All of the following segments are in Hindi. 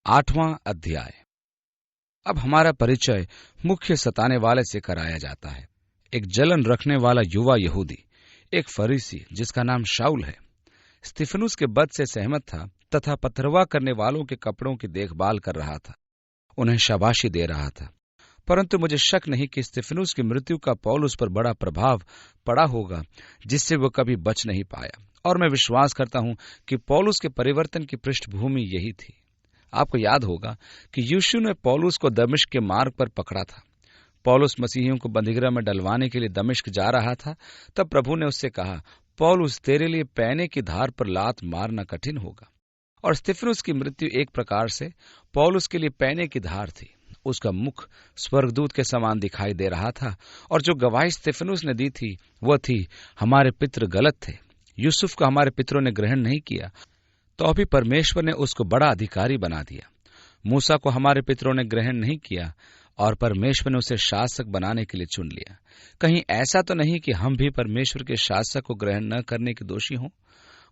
8वां अध्याय। अब हमारा परिचय मुख्य सताने वाले से कराया जाता है। एक जलन रखने वाला युवा यहूदी, एक फरीसी जिसका नाम शाऊल है, स्तिफनुस के वध से सहमत था तथा पथरवाह करने वालों के कपड़ों की देखभाल कर रहा था, उन्हें शाबाशी दे रहा था। परंतु मुझे शक नहीं कि स्तिफनुस की मृत्यु का पौलुस पर बड़ा प्रभाव पड़ा होगा, जिससे वो कभी बच नहीं पाया। और मैं विश्वास करता हूं कि पौलुस के परिवर्तन की पृष्ठभूमि यही थी। आपको याद होगा कि यीशु ने पौलुस को दमिश्क के मार्ग पर पकड़ा था। पौलुस मसीहियों को बंदीगृह में डलवाने के लिए दमिश्क जा रहा था। तब प्रभु ने उससे कहा, पौलुस, तेरे लिए पैने की धार पर लात मारना कठिन होगा। और स्तिफनुस की मृत्यु एक प्रकार से पौलुस के लिए पैने की धार थी। उसका मुख स्वर्गदूत के समान दिखाई दे रहा था, और जो गवाही स्तिफनुस ने दी थी वह थी, हमारे पितृ गलत थे, यूसुफ को हमारे पितरों ने ग्रहण नहीं किया, तो अभी परमेश्वर ने उसको बड़ा अधिकारी बना दिया। मूसा को हमारे पितरों ने ग्रहण नहीं किया, और परमेश्वर ने उसे शासक बनाने के लिए चुन लिया। कहीं ऐसा तो नहीं कि हम भी परमेश्वर के शासक को ग्रहण न करने के दोषी हों?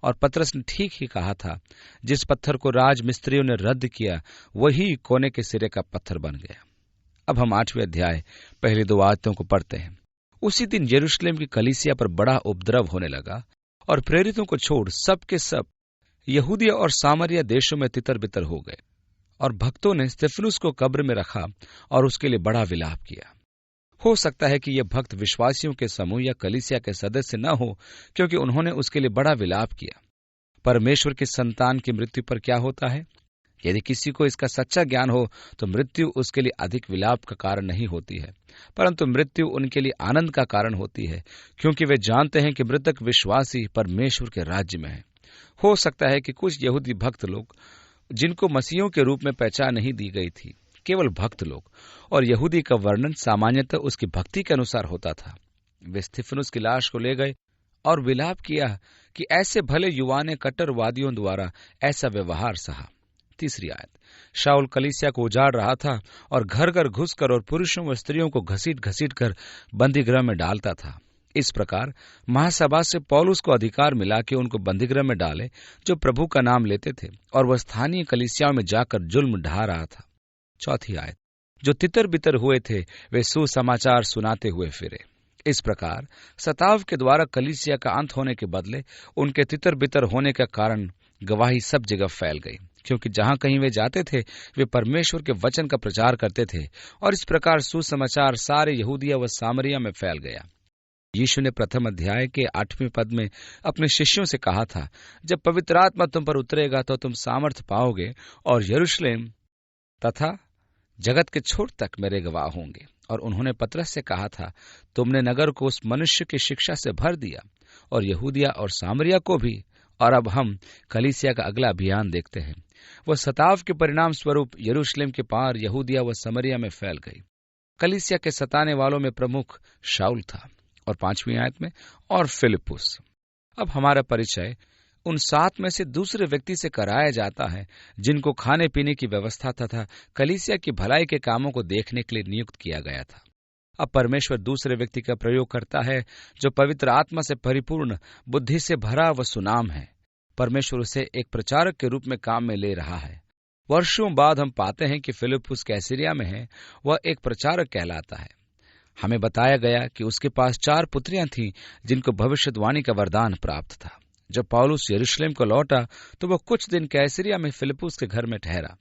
और पतरस ने ठीक ही कहा था, जिस पत्थर को राज मिस्त्रियों ने रद्द किया, वही कोने के सिरे का पत्थर बन गया। अब हम 8वें अध्याय पहली 2 आयतों को पढ़ते हैं। उसी दिन यरूशलेम की कलीसिया पर बड़ा उपद्रव होने लगा, और प्रेरितों को छोड़ सब के सब यहूदिया और सामरिया देशों में तितर बितर हो गए। और भक्तों ने स्तिफनुस को कब्र में रखा और उसके लिए बड़ा विलाप किया। हो सकता है कि ये भक्त विश्वासियों के समूह या कलीसिया के सदस्य न हो, क्योंकि उन्होंने उसके लिए बड़ा विलाप किया। परमेश्वर की संतान की मृत्यु पर क्या होता है? यदि किसी को इसका सच्चा ज्ञान हो तो मृत्यु उसके लिए अधिक विलाप का कारण नहीं होती है, परंतु मृत्यु उनके लिए आनंद का कारण होती है, क्योंकि वे जानते हैं कि मृतक विश्वासी परमेश्वर के राज्य में है। हो सकता है कि कुछ यहूदी भक्त लोग, जिनको मसीहों के रूप में पहचान नहीं दी गई थी, केवल भक्त लोग, और यहूदी का वर्णन सामान्यतः उसकी भक्ति के अनुसार होता था, वे स्तिफनुस की लाश को ले गए और विलाप किया कि ऐसे भले युवा ने कट्टरवादियों द्वारा ऐसा व्यवहार सहा। 3 आयत। शाऊल कलीसिया को उजाड़ रहा था और घर घर घुसकर और पुरुषों व स्त्रियों को घसीट घसीट कर बंदीगृह में डालता था। इस प्रकार महासभा से पौलुस को अधिकार मिला कि उनको बंदीगृह में डाले जो प्रभु का नाम लेते थे, और वह स्थानीय कलीसियाओं में जाकर जुल्म ढा रहा था। 4 आयत। जो तितर बितर हुए थे वे सुसमाचार सुनाते हुए फिरे। इस प्रकार सताव के द्वारा कलीसिया का अंत होने के बदले उनके तितर बितर होने का कारण गवाही सब जगह फैल गई, क्योंकि जहां कहीं वे जाते थे वे परमेश्वर के वचन का प्रचार करते थे, और इस प्रकार सुसमाचार सारे यहूदिया व सामरिया में फैल गया। यीशु ने प्रथम अध्याय के 8वें पद में अपने शिष्यों से कहा था, जब पवित्र आत्मा तुम पर उतरेगा तो तुम सामर्थ पाओगे, और यरूशलेम तथा जगत के छोर तक मेरे गवाह होंगे। और उन्होंने पतरस से कहा था, तुमने नगर को उस मनुष्य की शिक्षा से भर दिया, और यहूदिया और सामरिया को भी। और अब हम कलीसिया का अगला अभियान देखते हैं। वह सताव के परिणाम स्वरूप यरूशलेम के पार यहूदिया व समरिया में फैल गई। कलीसिया के सताने वालों में प्रमुख शाऊल था। और 5वीं आयत में, और फिलिपुस। अब हमारा परिचय उन 7 में से दूसरे व्यक्ति से कराया जाता है, जिनको खाने पीने की व्यवस्था तथा कलीसिया की भलाई के कामों को देखने के लिए नियुक्त किया गया था। अब परमेश्वर दूसरे व्यक्ति का प्रयोग करता है जो पवित्र आत्मा से परिपूर्ण, बुद्धि से भरा व सुनाम है। परमेश्वर उसे एक प्रचारक के रूप में काम में ले रहा है। वर्षों बाद हम पाते हैं कि फिलिपुस कैसरिया में है, वह एक प्रचारक कहलाता है। हमें बताया गया कि उसके पास 4 पुत्रियां थीं जिनको भविष्यवाणी का वरदान प्राप्त था। जब पौलुस यरूशलेम को लौटा तो वह कुछ दिन कैसरिया में फिलिपुस के घर में ठहरा।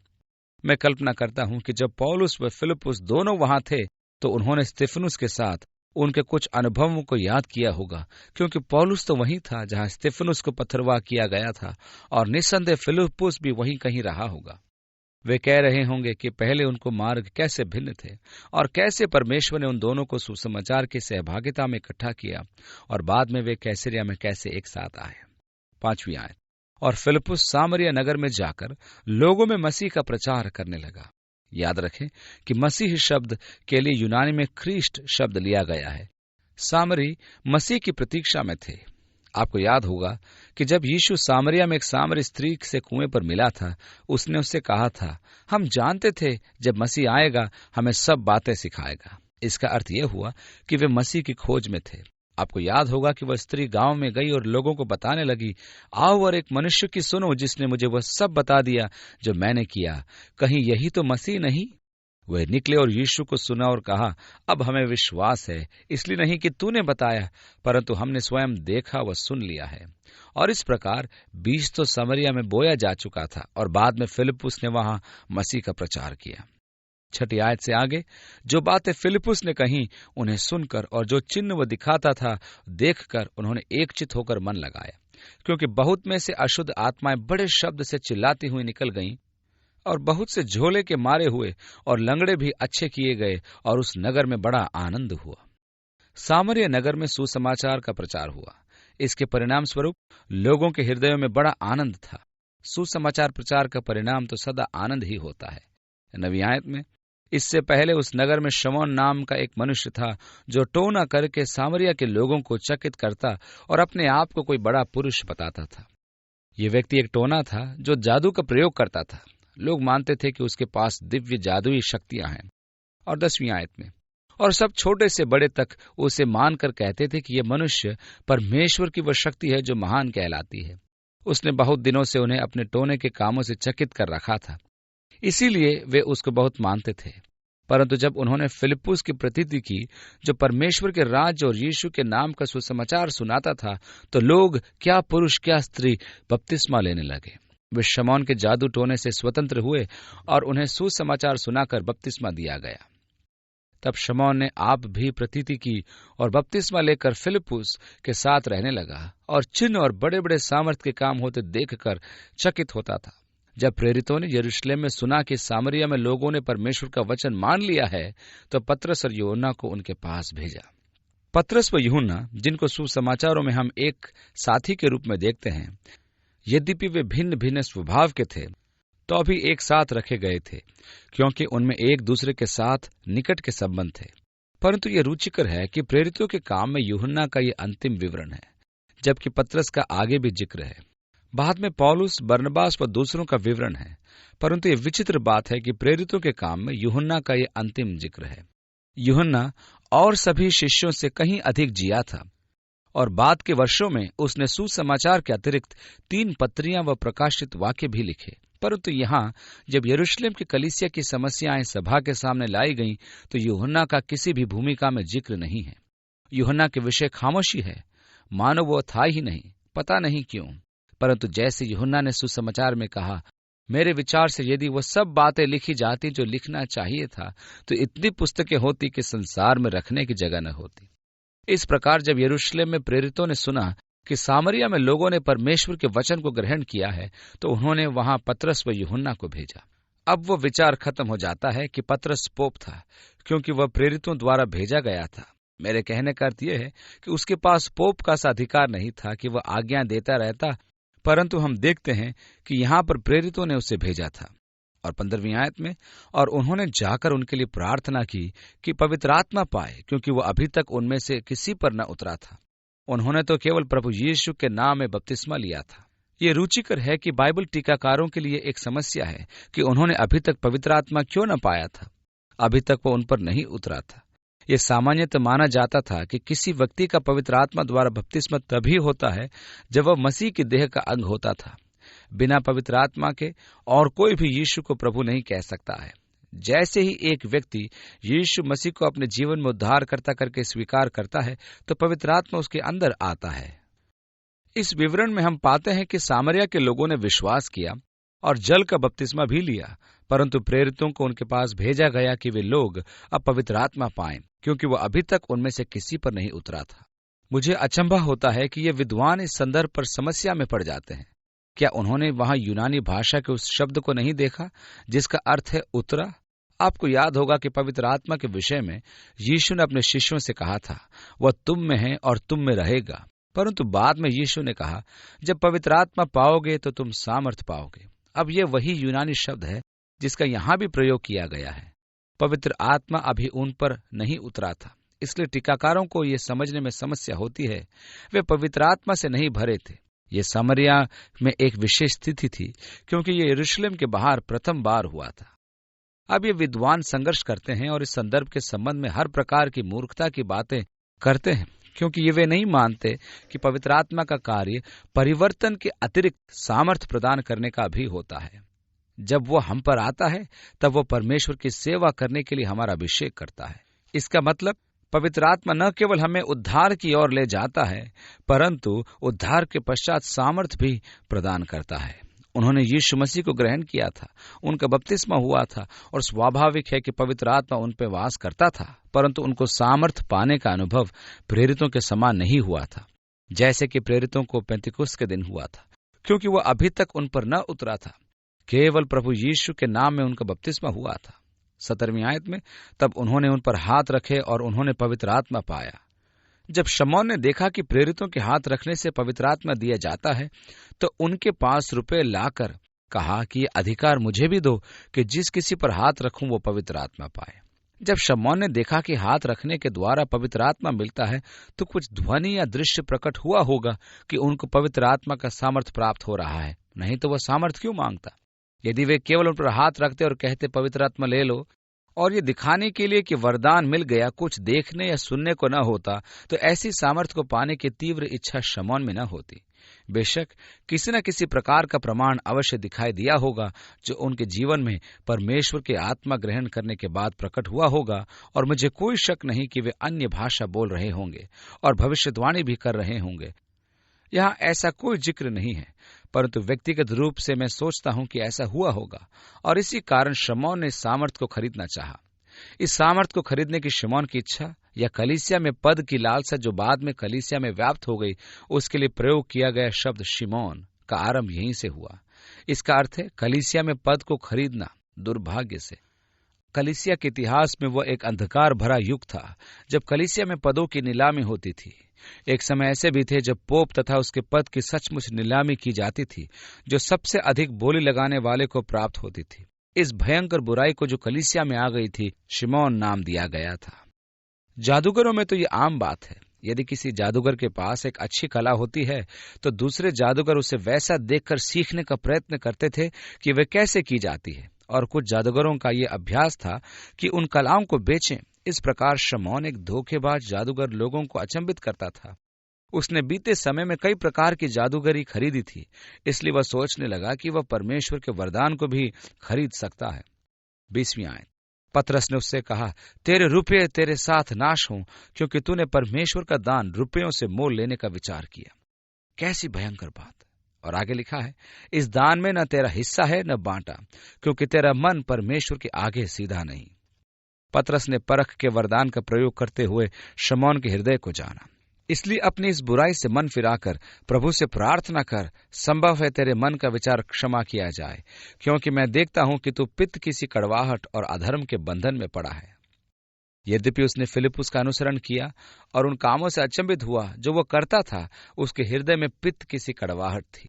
मैं कल्पना करता हूं कि जब पौलुस व फिलिपुस दोनों वहां थे तो उन्होंने स्तिफनुस के साथ उनके कुछ अनुभवों को याद किया होगा, क्योंकि पौलुस तो वहीं था जहां स्तिफनुस को पथरवाह किया गया था, और निस्संदेह फिलिपुस भी वहीं कहीं रहा होगा। वे कह रहे होंगे कि पहले उनको मार्ग कैसे भिन्न थे, और कैसे परमेश्वर ने उन दोनों को सुसमाचार की सहभागिता में इकट्ठा किया, और बाद में वे कैसरिया में कैसे एक साथ आए। 5वीं आयत। और फिलिपुस सामरिया नगर में जाकर लोगों में मसीह का प्रचार करने लगा। याद रखें कि मसीह शब्द के लिए यूनानी में ख्रीष्ट शब्द लिया गया है। सामरी मसीह की प्रतीक्षा में थे। आपको याद होगा कि जब यीशु सामरिया में एक सामरी स्त्री से कुएं पर मिला था, उसने उससे कहा था, हम जानते थे जब मसीह आएगा हमें सब बातें सिखाएगा। इसका अर्थ यह हुआ कि वे मसीह की खोज में थे, आपको याद होगा कि वह स्त्री गांव में गई और लोगों को बताने लगी, आओ और एक मनुष्य की सुनो जिसने मुझे वह सब बता दिया जो मैंने किया। कहीं यही तो मसीह नहीं? वे निकले और यीशु को सुना और कहा, अब हमें विश्वास है, इसलिए नहीं कि तूने बताया, परंतु हमने स्वयं देखा व सुन लिया है। और इस प्रकार बीज तो समरिया में बोया जा चुका था और बाद में फिलिप्पुस ने वहां मसीह का प्रचार किया। 6 आयत से आगे जो बातें फिलिप्पुस ने कही, उन्हें सुनकर और जो चिन्ह वह दिखाता था देखकर उन्होंने एकचित होकर मन लगाया, क्योंकि बहुत में से अशुद्ध आत्माएं बड़े शब्द से चिल्लाती हुई निकल गईं और बहुत से झोले के मारे हुए और लंगड़े भी अच्छे किए गए और उस नगर में बड़ा आनंद हुआ। सामरिया नगर में सुसमाचार का प्रचार हुआ। इसके परिणाम स्वरूप लोगों के हृदयों में बड़ा आनंद था। सुसमाचार प्रचार का परिणाम तो सदा आनंद ही होता है। 9 आयत में, इससे पहले उस नगर में शमौन नाम का एक मनुष्य था जो टोना करके सामरिया के लोगों को चकित करता और अपने आप को कोई बड़ा पुरुष बताता था। ये व्यक्ति एक टोना था जो जादू का प्रयोग करता था। लोग मानते थे कि उसके पास दिव्य जादुई शक्तियां हैं। और 10वीं आयत में, और सब छोटे से बड़े तक उसे मानकर कहते थे कि यह मनुष्य परमेश्वर की वह शक्ति है जो महान कहलाती है। उसने बहुत दिनों से उन्हें अपने टोने के कामों से चकित कर रखा था, इसीलिए वे उसको बहुत मानते थे। परंतु जब उन्होंने फिलिप्पुस की प्रतीति की जो परमेश्वर के राज्य और यीशु के नाम का सुसमाचार सुनाता था, तो लोग क्या पुरुष क्या स्त्री बपतिस्मा लेने लगे। वे शमौन के जादू टोने से स्वतंत्र हुए और उन्हें सुसमाचार सुनाकर बपतिस्मा दिया गया। तब शमौन ने आप भी प्रतीति की और बपतिस्मा लेकर फिलिप्पुस के साथ रहने लगा और चिन्ह और बड़े बड़े सामर्थ के काम होते देखकर चकित होता था। जब प्रेरितों ने यरूशलेम में सुना कि सामरिया में लोगों ने परमेश्वर का वचन मान लिया है, तो पतरस और यूहन्ना को उनके पास भेजा। पतरस व यूहन्ना, जिनको सुसमाचारों में हम एक साथी के रूप में देखते हैं, यद्यपि वे भिन्न भिन्न स्वभाव के थे, तो भी एक साथ रखे गए थे, क्योंकि उनमें एक दूसरे के साथ निकट के संबंध थे। परंतु यह रुचिकर है कि प्रेरितों के काम में यूहन्ना का ये अंतिम विवरण है, जबकि पतरस का आगे भी जिक्र है। बाद में पौलुस, बरनबास व दूसरों का विवरण है। परंतु यह विचित्र बात है कि प्रेरितों के काम में यूहन्ना का ये अंतिम जिक्र है। यूहन्ना और सभी शिष्यों से कहीं अधिक जिया था और बाद के वर्षों में उसने सुसमाचार के अतिरिक्त 3 पत्रियां व प्रकाशित वाक्य भी लिखे। परंतु यहाँ जब यरूशलेम की कलीसिया की समस्याएं सभा के सामने लाई गईं, तो यूहन्ना का किसी भी भूमिका में जिक्र नहीं है। यूहन्ना के विषय खामोशी है, मानो वो था ही नहीं, पता नहीं क्यों। परंतु जैसे यूहन्ना ने सुसमाचार में कहा, मेरे विचार से यदि वो सब बातें लिखी जाती जो लिखना चाहिए था, तो इतनी पुस्तकें होती कि संसार में रखने की जगह न होती। इस प्रकार जब यरूशलेम में प्रेरितों ने सुना कि सामरिया में लोगों ने परमेश्वर के वचन को ग्रहण किया है, तो उन्होंने वहां पतरस व यूहन्ना को भेजा। अब वो विचार खत्म हो जाता है कि पतरस पोप था, क्योंकि वह प्रेरितों द्वारा भेजा गया था। मेरे कहने का अर्थ यह है कि उसके पास पोप का सा अधिकार नहीं था कि वह आज्ञा देता रहता, परंतु हम देखते हैं कि यहाँ पर प्रेरितों ने उसे भेजा था। और 15वीं आयत में, और उन्होंने जाकर उनके लिए प्रार्थना की कि पवित्र आत्मा पाए, क्योंकि वो अभी तक उनमें से किसी पर न उतरा था। उन्होंने तो केवल प्रभु यीशु के नाम में बपतिस्मा लिया था। ये रुचिकर है कि बाइबल टीकाकारों के लिए एक समस्या है कि उन्होंने अभी तक पवित्र आत्मा क्यों न पाया था, अभी तक वो उन पर नहीं उतरा था। ये सामान्यतः माना जाता था कि किसी व्यक्ति का पवित्र आत्मा द्वारा बपतिस्मा तभी होता है जब वह मसीह की देह का अंग होता था। बिना पवित्र आत्मा के और कोई भी यीशु को प्रभु नहीं कह सकता है। जैसे ही एक व्यक्ति यीशु मसीह को अपने जीवन में उद्धारकर्ता करके स्वीकार करता है, तो पवित्र आत्मा उसके अंदर आता है। इस विवरण में हम पाते हैं कि सामरिया के लोगों ने विश्वास किया और जल का बपतिस्मा भी लिया, परंतु प्रेरितों को उनके पास भेजा गया कि वे लोग अब पवित्र आत्मा पाएं, क्योंकि वह अभी तक उनमें से किसी पर नहीं उतरा था। मुझे अचंभा होता है कि ये विद्वान इस संदर्भ पर समस्या में पड़ जाते हैं। क्या उन्होंने वहां यूनानी भाषा के उस शब्द को नहीं देखा जिसका अर्थ है उतरा? आपको याद होगा कि पवित्र आत्मा के विषय में यीशु ने अपने शिष्यों से कहा था, वह तुम में है और तुम में रहेगा। परंतु बाद में यीशु ने कहा, जब पवित्र आत्मा पाओगे तो तुम सामर्थ पाओगे। अब यह वही यूनानी शब्द है जिसका यहां भी प्रयोग किया गया है। पवित्र आत्मा अभी उन पर नहीं उतरा था, इसलिए टीकाकारों को यह समझने में समस्या होती है। वे पवित्र आत्मा से नहीं भरे थे। ये सामरिया में एक विशेष स्थिति थी, क्योंकि ये यरूशलेम के बाहर प्रथम बार हुआ था। अब ये विद्वान संघर्ष करते हैं और इस संदर्भ के संबंध में हर प्रकार की मूर्खता की बातें करते हैं, क्योंकि ये वे नहीं मानते कि पवित्र आत्मा का कार्य परिवर्तन के अतिरिक्त सामर्थ्य प्रदान करने का भी होता है। जब वो हम पर आता है तब वो परमेश्वर की सेवा करने के लिए हमारा अभिषेक करता है। इसका मतलब पवित्र आत्मा न केवल हमें उद्धार की ओर ले जाता है, परंतु उद्धार के पश्चात सामर्थ्य भी प्रदान करता है। उन्होंने यीशु मसीह को ग्रहण किया था, उनका बपतिस्मा हुआ था और स्वाभाविक है कि पवित्र आत्मा उन पर वास करता था, परंतु उनको सामर्थ्य पाने का अनुभव प्रेरितों के समान नहीं हुआ था, जैसे कि प्रेरितों को पेंतिकुस्त के दिन हुआ था, क्योंकि वह अभी तक उन पर न उतरा था। केवल प्रभु यीशु के नाम में उनका बपतिस्मा हुआ था। 17वीं आयत में, तब उन्होंने उन पर हाथ रखे और उन्होंने पवित्र आत्मा पाया। जब शमौन ने देखा कि प्रेरितों के हाथ रखने से पवित्र आत्मा दिया जाता है, तो उनके पास रुपए लाकर कहा कि ये अधिकार मुझे भी दो कि जिस किसी पर हाथ रखूं वो पवित्र आत्मा पाए। जब शमौन ने देखा कि हाथ रखने के द्वारा पवित्र आत्मा मिलता है, तो कुछ ध्वनि या दृश्य प्रकट हुआ होगा कि उनको पवित्र आत्मा का सामर्थ्य प्राप्त हो रहा है, नहीं तो वह सामर्थ्य क्यों मांगता। यदि वे केवल उन पर हाथ रखते और कहते पवित्र आत्मा ले लो, और ये दिखाने के लिए कि वरदान मिल गया, कुछ देखने या सुनने को न होता, तो ऐसी सामर्थ्य को पाने की तीव्र इच्छा शमौन में न होती। बेशक किसी न किसी प्रकार का प्रमाण अवश्य दिखाई दिया होगा जो उनके जीवन में परमेश्वर के आत्मा ग्रहण करने के बाद प्रकट हुआ होगा, और मुझे कोई शक नहीं कि वे अन्य भाषा बोल रहे होंगे और भविष्यवाणी भी कर रहे होंगे। यहाँ ऐसा कोई जिक्र नहीं है, परंतु व्यक्तिगत रूप से मैं सोचता हूं कि ऐसा हुआ होगा, और इसी कारण शमौन ने इस सामर्थ्य को खरीदना चाहा। इस सामर्थ्य को खरीदने की शमौन की इच्छा या कलीसिया में पद की लालसा जो बाद में कलीसिया में व्याप्त हो गई, उसके लिए प्रयोग किया गया शब्द शिमोन का आरंभ यहीं से हुआ। इसका अर्थ है कलीसिया में पद को खरीदना दुर्भाग्य से। कलीसिया के इतिहास में वह एक अंधकार भरा युग था जब कलीसिया में पदों की नीलामी होती थी। एक समय ऐसे भी थे जब पोप तथा उसके पद की सचमुच नीलामी की जाती थी, जो सबसे अधिक बोली लगाने वाले को प्राप्त होती थी। इस भयंकर बुराई को जो कलीसिया में आ गई थी, शिमोन नाम दिया गया था। जादूगरों में तो ये आम बात है। यदि किसी जादूगर के पास एक अच्छी कला होती है, तो दूसरे जादूगर उसे वैसा देखकर सीखने का प्रयत्न करते थे कि वे कैसे की जाती है, और कुछ जादूगरों का ये अभ्यास था कि उन कलाओं को बेचें। इस प्रकार शमौन एक धोखेबाज जादूगर लोगों को अचंभित करता था। उसने बीते समय में कई प्रकार की जादूगरी खरीदी थी, इसलिए वह सोचने लगा कि वह परमेश्वर के वरदान को भी खरीद सकता है। 20वीं आयत, पतरस ने उससे कहा, तेरे रुपये तेरे साथ नाश हों, क्योंकि तूने परमेश्वर का दान रुपयों से मोल लेने का विचार किया। कैसी भयंकर बात। और आगे लिखा है, इस दान में न तेरा हिस्सा है न बांटा, क्योंकि तेरा मन परमेश्वर के आगे सीधा नहीं। पतरस ने परख के वरदान का प्रयोग करते हुए शमौन के हृदय को जाना, इसलिए अपनी इस बुराई से मन फिराकर प्रभु से प्रार्थना कर, संभव है तेरे मन का विचार क्षमा किया जाए, क्योंकि मैं देखता हूं कि तू पित्त की सी कड़वाहट और अधर्म के बंधन में पड़ा है। यद्यपि उसने फिलिपुस का अनुसरण किया और उन कामों से अचंभित हुआ जो वो करता था, उसके हृदय में पित्त की सी कड़वाहट थी।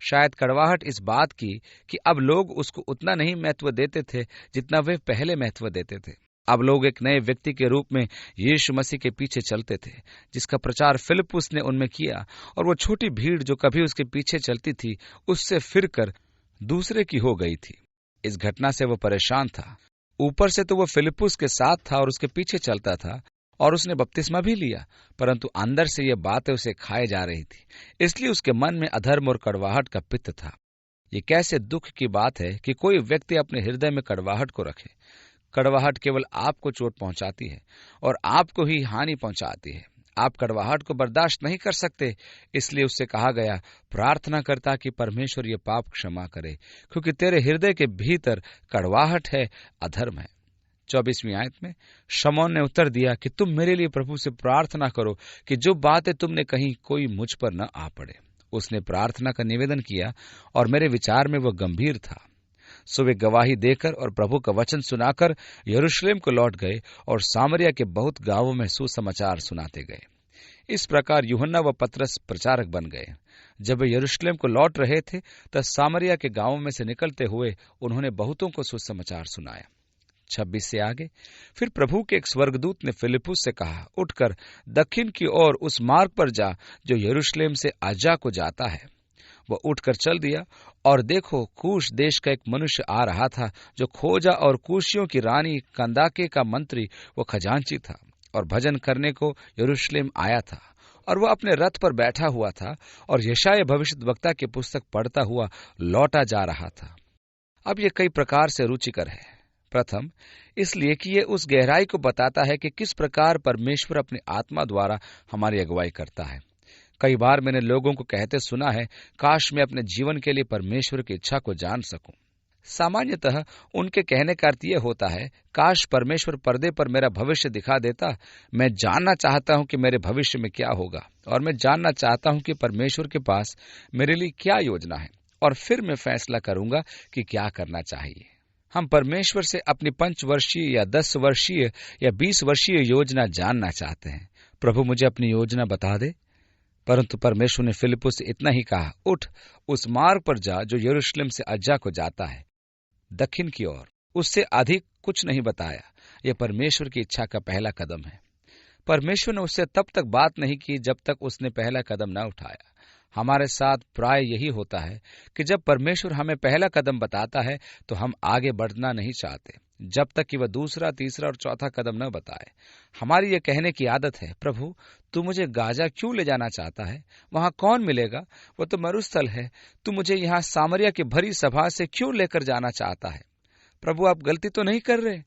शायद कड़वाहट इस बात की कि अब लोग उसको उतना नहीं महत्व देते थे जितना वे पहले महत्व देते थे। अब लोग एक नए व्यक्ति के रूप में यीशु मसीह के पीछे चलते थे, जिसका प्रचार फिलिपुस ने उनमें किया, और वो छोटी भीड़ जो कभी उसके पीछे चलती थी, उससे फिरकर दूसरे की हो गई थी। इस घटना से वो परेशान था। ऊपर से तो वो फिलिपुस के साथ था और उसके पीछे चलता था, और उसने बपतिस्मा भी लिया, परंतु अंदर से ये बातें उसे खाए जा रही थी, इसलिए उसके मन में अधर्म और कड़वाहट का पित्त था। ये कैसे दुख की बात है कि कोई व्यक्ति अपने हृदय में कड़वाहट को रखे। कड़वाहट केवल आपको चोट पहुंचाती है और आपको ही हानि पहुंचाती है। आप कड़वाहट को बर्दाश्त नहीं कर सकते, इसलिए उससे कहा गया, प्रार्थना करता कि परमेश्वर ये पाप क्षमा करे, क्योंकि तेरे हृदय के भीतर कड़वाहट है, अधर्म है। 24वीं आयत में शमौन ने उत्तर दिया कि तुम मेरे लिए प्रभु से प्रार्थना करो कि जो बातें तुमने कही कोई मुझ पर न आ पड़े। उसने प्रार्थना का निवेदन किया और मेरे विचार में वह गंभीर था। सो वे गवाही देकर और प्रभु का वचन सुनाकर यरूशलेम को लौट गए और सामरिया के बहुत गांवों में सुसमाचार सुनाते गए। इस प्रकार यूहन्ना व पतरस प्रचारक बन गए। जब वे यरूशलेम को लौट रहे थे, तब सामरिया के गांवों में से निकलते हुए उन्होंने बहुतों को सुसमाचार सुनाया। 26 से आगे, फिर प्रभु के एक स्वर्गदूत ने फिलिपुस से कहा, उठकर दक्षिण की ओर उस मार्ग पर जा जो यरूशलेम से आजा को जाता है। वह उठकर चल दिया, और देखो, कूश देश का एक मनुष्य आ रहा था जो खोजा और कूशियों की रानी कंदाके का मंत्री वो खजांची था। और भजन करने को यरूशलेम आया था, और वह अपने रथ पर बैठा हुआ था और यशायाह भविष्यद्वक्ता की पुस्तक पढ़ता हुआ लौटा जा रहा था। अब यह कई प्रकार से रुचिकर है। प्रथम, इसलिए कि यह उस गहराई को बताता है कि किस प्रकार परमेश्वर अपनी आत्मा द्वारा हमारी अगुवाई करता है। कई बार मैंने लोगों को कहते सुना है, काश मैं अपने जीवन के लिए परमेश्वर की इच्छा को जान सकूं। सामान्यतः उनके कहने का अर्थ यह होता है, काश परमेश्वर पर्दे पर मेरा भविष्य दिखा देता। मैं जानना चाहता हूं कि मेरे भविष्य में क्या होगा, और मैं जानना चाहता हूं कि परमेश्वर के पास मेरे लिए क्या योजना है, और फिर मैं फैसला करूंगा कि क्या करना चाहिए। हम परमेश्वर से अपनी 5 वर्षीय या 10 वर्षीय या 20 वर्षीय योजना जानना चाहते हैं। प्रभु, मुझे अपनी योजना बता दे। परंतु परमेश्वर ने फिलिप्पुस से इतना ही कहा, उठ, उस मार्ग पर जा जो यरूशलेम से अज्जा को जाता है, दक्षिण की ओर। उससे अधिक कुछ नहीं बताया। यह परमेश्वर की इच्छा का पहला कदम है। परमेश्वर ने उससे तब तक बात नहीं की जब तक उसने पहला कदम न उठाया। हमारे साथ प्राय यही होता है कि जब परमेश्वर हमें पहला कदम बताता है तो हम आगे बढ़ना नहीं चाहते जब तक कि वह दूसरा, तीसरा और चौथा कदम न बताए। हमारी यह कहने की आदत है, प्रभु तू मुझे गाजा क्यों ले जाना चाहता है? वहां कौन मिलेगा? वह तो मरुस्थल है। तू मुझे यहाँ सामरिया की भरी सभा से क्यों लेकर जाना चाहता है? प्रभु, आप गलती तो नहीं कर रहे?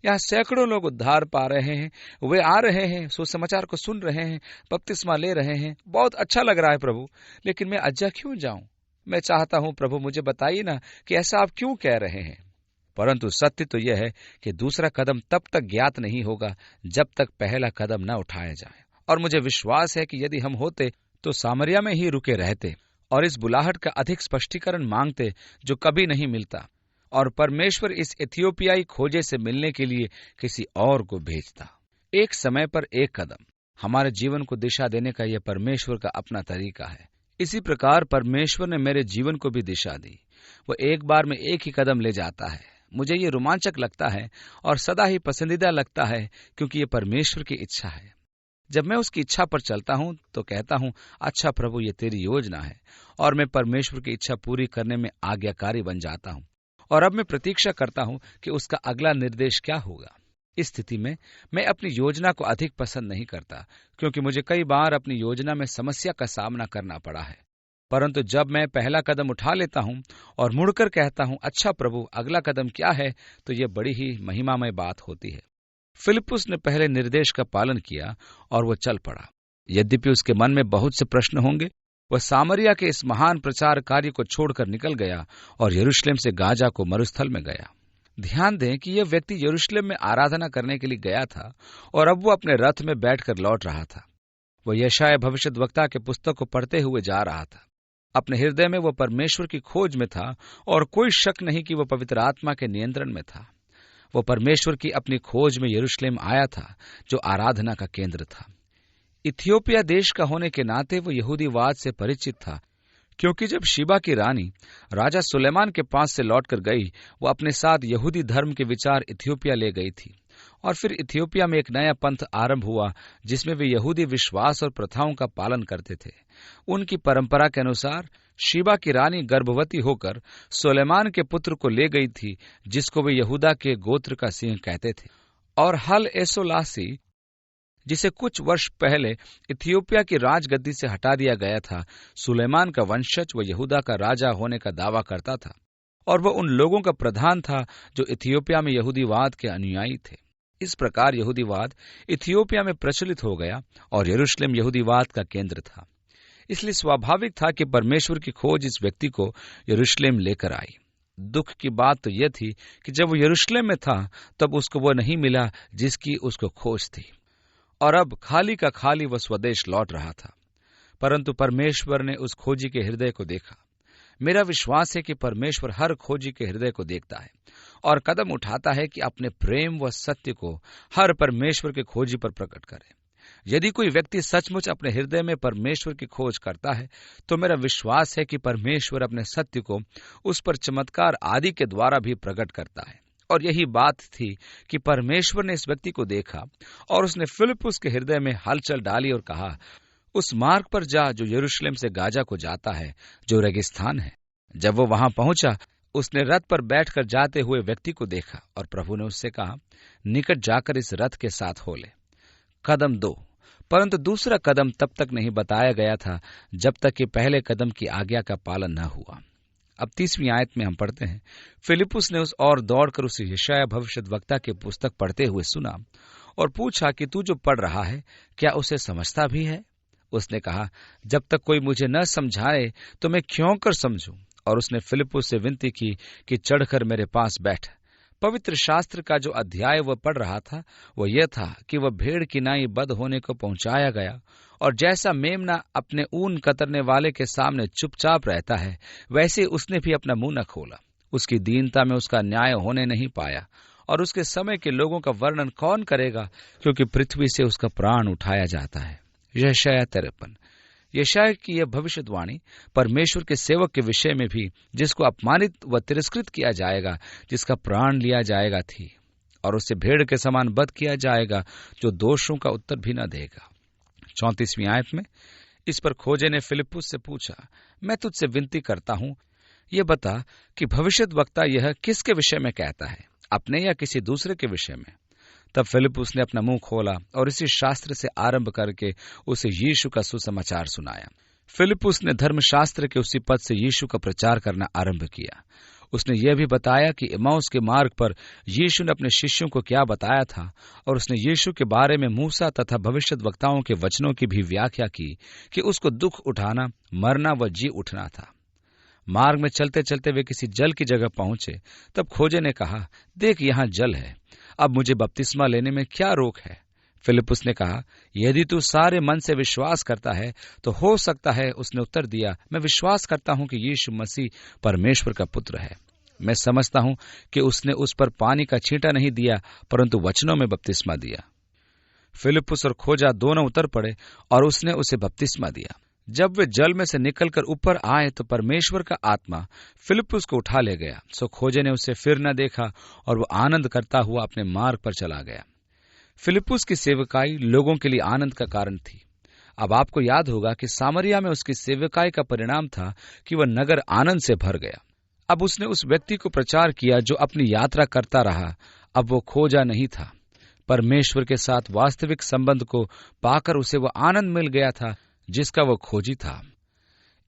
यहाँ सैकड़ों लोग उद्धार पा रहे हैं, वे आ रहे हैं, सुसमाचार को सुन रहे हैं, बपतिस्मा ले रहे हैं। बहुत अच्छा लग रहा है प्रभु, लेकिन मैं अज्जा क्यों जाऊं? मैं चाहता हूं प्रभु, मुझे बताइए ना कि ऐसा आप क्यों कह रहे हैं। परंतु सत्य तो यह है कि दूसरा कदम तब तक ज्ञात नहीं होगा जब तक पहला कदम न उठाया जाए। और मुझे विश्वास है कि यदि हम होते तो सामरिया में ही रुके रहते और इस बुलाहट का अधिक स्पष्टीकरण मांगते जो कभी नहीं मिलता, और परमेश्वर इस इथियोपियाई खोजे से मिलने के लिए किसी और को भेजता। एक समय पर एक कदम। हमारे जीवन को दिशा देने का यह परमेश्वर का अपना तरीका है। इसी प्रकार परमेश्वर ने मेरे जीवन को भी दिशा दी। वो एक बार में एक ही कदम ले जाता है। मुझे ये रोमांचक लगता है और सदा ही पसंदीदा लगता है, क्योंकि ये परमेश्वर की इच्छा है। जब मैं उसकी इच्छा पर चलता हूं तो कहता हूं, अच्छा प्रभु, ये तेरी योजना है, और मैं परमेश्वर की इच्छा पूरी करने में आज्ञाकारी बन जाता हूं। और अब मैं प्रतीक्षा करता हूं कि उसका अगला निर्देश क्या होगा। इस स्थिति में मैं अपनी योजना को अधिक पसंद नहीं करता, क्योंकि मुझे कई बार अपनी योजना में समस्या का सामना करना पड़ा है। परंतु जब मैं पहला कदम उठा लेता हूं और मुड़कर कहता हूं, अच्छा प्रभु, अगला कदम क्या है, तो यह बड़ी ही महिमामय बात होती है। फिलिप्पुस ने पहले निर्देश का पालन किया और वह चल पड़ा। यद्यपि उसके मन में बहुत से प्रश्न होंगे, वह सामरिया के इस महान प्रचार कार्य को छोड़कर निकल गया और यरूशलेम से गाजा को मरुस्थल में गया। ध्यान दें कि यह व्यक्ति यरूशलेम में आराधना करने के लिए गया था और अब वो अपने रथ में बैठकर लौट रहा था। वह यशायाह भविष्यद्वक्ता के पुस्तक को पढ़ते हुए जा रहा था। अपने हृदय में वह परमेश्वर की खोज में था और कोई शक नहीं कि वह पवित्र आत्मा के नियंत्रण में था। वह परमेश्वर की अपनी खोज में यरूशलेम आया था, जो आराधना का केंद्र था। इथियोपिया देश का होने के नाते वो यहूदीवाद से परिचित था, क्योंकि जब शीबा की रानी राजा सुलेमान के पास से लौटकर गई, वो अपने साथ यहूदी धर्म के विचार इथियोपिया ले गई थी। और फिर इथियोपिया में एक नया पंथ आरंभ हुआ, जिसमें वे यहूदी विश्वास और प्रथाओं का पालन करते थे। उनकी परंपरा के अनुसार शीबा की रानी गर्भवती होकर सुलेमान के पुत्र को ले गई थी, जिसको वे यहूदा के गोत्र का सिंह कहते थे। और हल एसोलासी, जिसे कुछ वर्ष पहले इथियोपिया की राजगद्दी से हटा दिया गया था, सुलेमान का वंशज व यहूदा का राजा होने का दावा करता था, और वह उन लोगों का प्रधान था जो इथियोपिया में यहूदीवाद के अनुयायी थे। इस प्रकार यहूदीवाद इथियोपिया में प्रचलित हो गया और यरूशलेम यहूदीवाद का केंद्र था। इसलिए स्वाभाविक था कि परमेश्वर की खोज इस व्यक्ति को यरूशलेम लेकर आई। दुख की बात तो यह थी कि जब वो यरूशलेम में था तब उसको वो नहीं मिला जिसकी उसको खोज थी, और अब खाली का खाली वह स्वदेश लौट रहा था। परंतु परमेश्वर ने उस खोजी के हृदय को देखा। मेरा विश्वास है कि परमेश्वर हर खोजी के हृदय को देखता है और कदम उठाता है कि अपने प्रेम व सत्य को हर परमेश्वर के खोजी पर प्रकट करे। यदि कोई व्यक्ति सचमुच अपने हृदय में परमेश्वर की खोज करता है, तो मेरा विश्वास है कि परमेश्वर अपने सत्य को उस पर चमत्कार आदि के द्वारा भी प्रकट करता है। और यही बात थी कि परमेश्वर ने इस व्यक्ति को देखा और उसने फिलिप्पुस के हृदय में हलचल डाली और कहा, उस मार्ग पर जा जो यरूशलेम से गाजा को जाता है, जो रेगिस्तान है। जब वो वहां पहुंचा, उसने रथ पर बैठकर जाते हुए व्यक्ति को देखा और प्रभु ने उससे कहा, निकट जाकर इस रथ के साथ हो ले। कदम 2, परंतु दूसरा कदम तब तक नहीं बताया गया था जब तक कि पहले कदम की आज्ञा का पालन न हुआ। अब 30वीं आयत में हम पढ़ते हैं, फिलिपुस ने उस और दौड़कर उस यशायाह भविष्यद्वक्ता की पुस्तक पढ़ते हुए सुना और पूछा कि तू जो पढ़ रहा है क्या उसे समझता भी है? उसने कहा, जब तक कोई मुझे न समझाए तो मैं क्यों कर समझूं? और उसने फिलिपुस से विनती की कि चढ़कर मेरे पास बैठ। पवित्र शास्त्र का जो अध्याय वह पढ़ रहा था वो यह था कि वह भेड़ की नाई बद होने को पहुंचाया गया, और जैसा मेमना अपने ऊन कतरने वाले के सामने चुपचाप रहता है, वैसे उसने भी अपना मुंह न खोला। उसकी दीनता में उसका न्याय होने नहीं पाया, और उसके समय के लोगों का वर्णन कौन करेगा, क्योंकि पृथ्वी से उसका प्राण उठाया जाता है। यशायाह 53। यशायाह की यह भविष्यवाणी परमेश्वर के सेवक के विषय में भी, जिसको अपमानित व तिरस्कृत किया जाएगा, जिसका प्राण लिया जाएगा थी, और उसे भेड़ के समान बध किया जाएगा, जो दोषों का उत्तर भी न देगा। 34वीं आयत में इस पर खोजे ने फिलिपुस से पूछा, मैं तुझसे विनती करता हूं, ये बता कि भविष्यद्वक्ता यह किसके विषय में कहता है, अपने या किसी दूसरे के विषय में? तब फिलिपुस ने अपना मुंह खोला और इसी शास्त्र से आरंभ करके उसे यीशु का सुसमाचार सुनाया। फिलिपुस ने धर्मशास्त्र के उसी पद से यीशु का प्रचार करना आरंभ किया। उसने यह भी बताया कि इम्माउस के मार्ग पर यीशु ने अपने शिष्यों को क्या बताया था, और उसने यीशु के बारे में मूसा तथा भविष्यद्वक्ताओं के वचनों की भी व्याख्या की कि उसको दुख उठाना, मरना व जी उठना था। मार्ग में चलते चलते वे किसी जल की जगह पहुंचे। तब खोजे ने कहा, देख यहाँ जल है, अब मुझे बपतिस्मा लेने में क्या रोक है? फिलिपुस ने कहा, यदि तू सारे मन से विश्वास करता है तो हो सकता है। उसने उत्तर दिया, मैं विश्वास करता हूं कि यीशु मसीह परमेश्वर का पुत्र है। मैं समझता हूं कि उसने उस पर पानी का छींटा नहीं दिया, परंतु वचनों में बपतिस्मा दिया। फिलिपुस और खोजा दोनों उतर पड़े और उसने उसे बपतिस्मा दिया। जब वे जल में से निकलकर ऊपर आए तो परमेश्वर का आत्मा फिलिपुस को उठा ले गया। सो खोजे ने उसे फिर न देखा और वो आनंद करता हुआ अपने मार्ग पर चला गया। फिलिपुस की सेवकाई लोगों के लिए आनंद का कारण थी। अब आपको याद होगा कि सामरिया में उसकी सेवकाई का परिणाम था कि वह नगर आनंद से भर गया। अब उसने उस व्यक्ति को प्रचार किया जो अपनी यात्रा करता रहा। अब वो खोजा नहीं था। परमेश्वर के साथ वास्तविक संबंध को पाकर उसे वह आनंद मिल गया था जिसका वो खोजी था।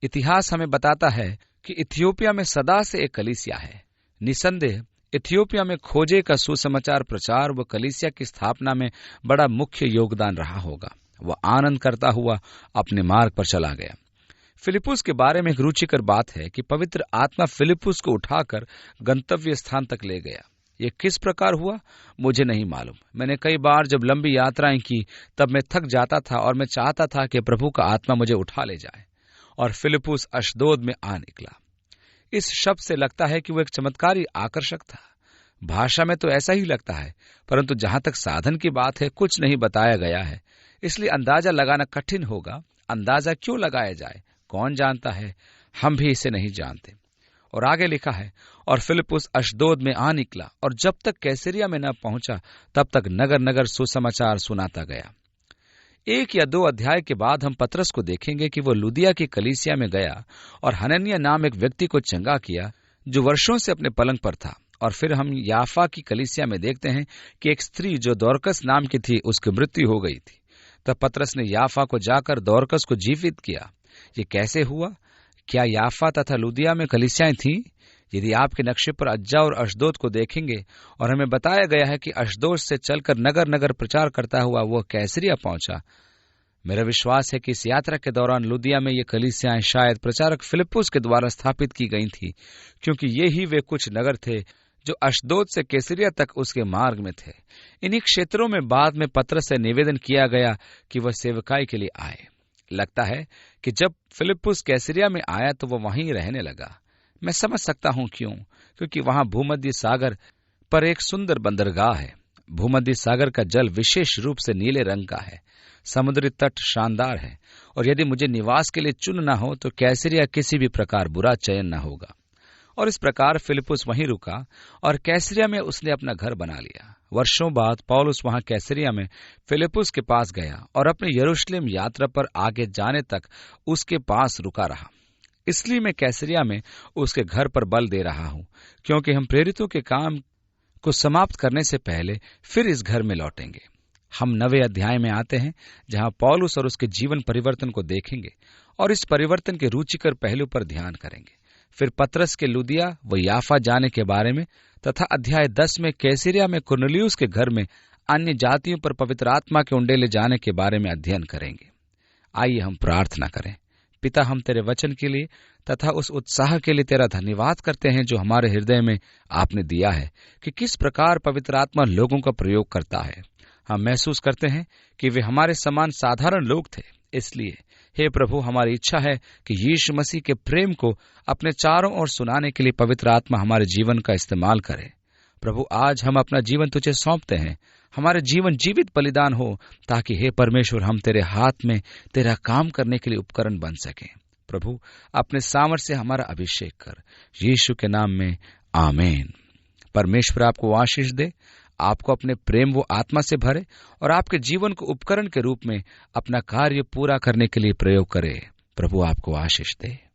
इतिहास हमें बताता है कि इथियोपिया में सदा से एक कलीसिया है। निसंदेह इथियोपिया में खोजे का सुसमाचार प्रचार व कलीसिया की स्थापना में बड़ा मुख्य योगदान रहा होगा। वह आनंद करता हुआ अपने मार्ग पर चला गया। फिलिपुस के बारे में एक रुचिकर बात है कि पवित्र आत्मा फिलिपुस को उठाकर गंतव्य स्थान तक ले गया। ये किस प्रकार हुआ मुझे नहीं मालूम। मैंने कई बार जब लंबी यात्राएं की तब मैं थक जाता था और मैं चाहता था कि प्रभु का आत्मा मुझे उठा ले जाए, और फिलिपुस अशदोद में आ निकला। इस शब्द से लगता है कि वो एक चमत्कारी आकर्षक था। भाषा में तो ऐसा ही लगता है, परंतु जहां तक साधन की बात है कुछ नहीं बताया गया है, इसलिए अंदाजा लगाना कठिन होगा। अंदाजा क्यों लगाया जाए, कौन जानता है, हम भी इसे नहीं जानते। और आगे लिखा है, और फिलिपुस अशदोद में आ निकला और जब तक कैसरिया में न पहुंचा तब तक नगर नगर सुसमाचार सुनाता गया। 1 या 2 अध्याय के बाद हम पतरस को देखेंगे कि वो लुदिया की कलीसिया में गया और हनन्याह नाम एक व्यक्ति को चंगा किया जो वर्षों से अपने पलंग पर था। और फिर हम याफा की कलीसिया में देखते हैं कि एक स्त्री जो दौरकस नाम की थी उसकी मृत्यु हो गई थी। तब पतरस ने याफा को जाकर दौरकस को जीवित किया। ये कैसे हुआ? क्या याफा तथा लुदिया में कलीसियाएं थीं? यदि आपके नक्शे पर अज्जा और अशदोद को देखेंगे, और हमें बताया गया है कि अशदोद से चलकर नगर नगर प्रचार करता हुआ वह कैसरिया पहुंचा। मेरा विश्वास है कि इस यात्रा के दौरान लुदिया में ये कलीसियाएं शायद प्रचारक फिलिपुस के द्वारा स्थापित की गई थी, क्योंकि ये ही वे कुछ नगर थे जो अशदोद से कैसरिया तक उसके मार्ग में थे। इन्हीं क्षेत्रों में बाद में पतरस से निवेदन किया गया कि वह सेवकाई के लिए आए। लगता है कि जब फिलिपुस कैसरिया में आया तो वह वहीं रहने लगा। मैं समझ सकता हूं क्यों, क्योंकि वहां भूमध्य सागर पर एक सुंदर बंदरगाह है। भूमध्य सागर का जल विशेष रूप से नीले रंग का है। समुद्री तट शानदार है, और यदि मुझे निवास के लिए चुनना हो तो कैसरिया किसी भी प्रकार बुरा चयन न होगा। और इस प्रकार फिलिपुस वहीं रुका और कैसरिया में उसने अपना घर बना लिया। वर्षों बाद पौलुस वहां कैसरिया में फिलिपुस के पास गया और अपने यरूशलेम यात्रा पर आगे जाने तक उसके पास रुका रहा। इसलिए मैं कैसरिया में उसके घर पर बल दे रहा हूं, क्योंकि हम प्रेरितों के काम को समाप्त करने से पहले फिर इस घर में लौटेंगे। हम 9वें अध्याय में आते हैं, जहां पौलुस और उसके जीवन परिवर्तन को देखेंगे और इस परिवर्तन के रुचिकर पहलू पर ध्यान करेंगे। फिर पतरस के लुदिया व याफा जाने के बारे में तथा अध्याय 10 में कैसरिया में कुरनेलियुस के घर में अन्य जातियों पर पवित्र आत्मा के उंडेले जाने के बारे में अध्ययन करेंगे। आइए हम प्रार्थना करें। पिता, हम तेरे वचन के लिए तथा उस उत्साह के लिए तेरा धन्यवाद करते हैं जो हमारे हृदय में आपने दिया है कि किस प्रकार पवित्र आत्मा लोगों का प्रयोग करता है। हम महसूस करते हैं कि वे हमारे समान साधारण लोग थे। इसलिए हे प्रभु, हमारी इच्छा है कि यीशु मसीह के प्रेम को अपने चारों ओर सुनाने के लिए पवित्र आत्मा हमारे जीवन का इस्तेमाल करे। प्रभु, आज हम अपना जीवन तुझे सौंपते हैं। हमारे जीवन जीवित बलिदान हो, ताकि हे परमेश्वर, हम तेरे हाथ में तेरा काम करने के लिए उपकरण बन सकें। प्रभु, अपने सामर्थ्य से हमारा अभिषेक कर, यीशु के नाम में, आमीन। परमेश्वर आपको आशीष दे, आपको अपने प्रेम वो आत्मा से भरे और आपके जीवन को उपकरण के रूप में अपना कार्य पूरा करने के लिए प्रयोग करे। प्रभु आपको आशीष दे।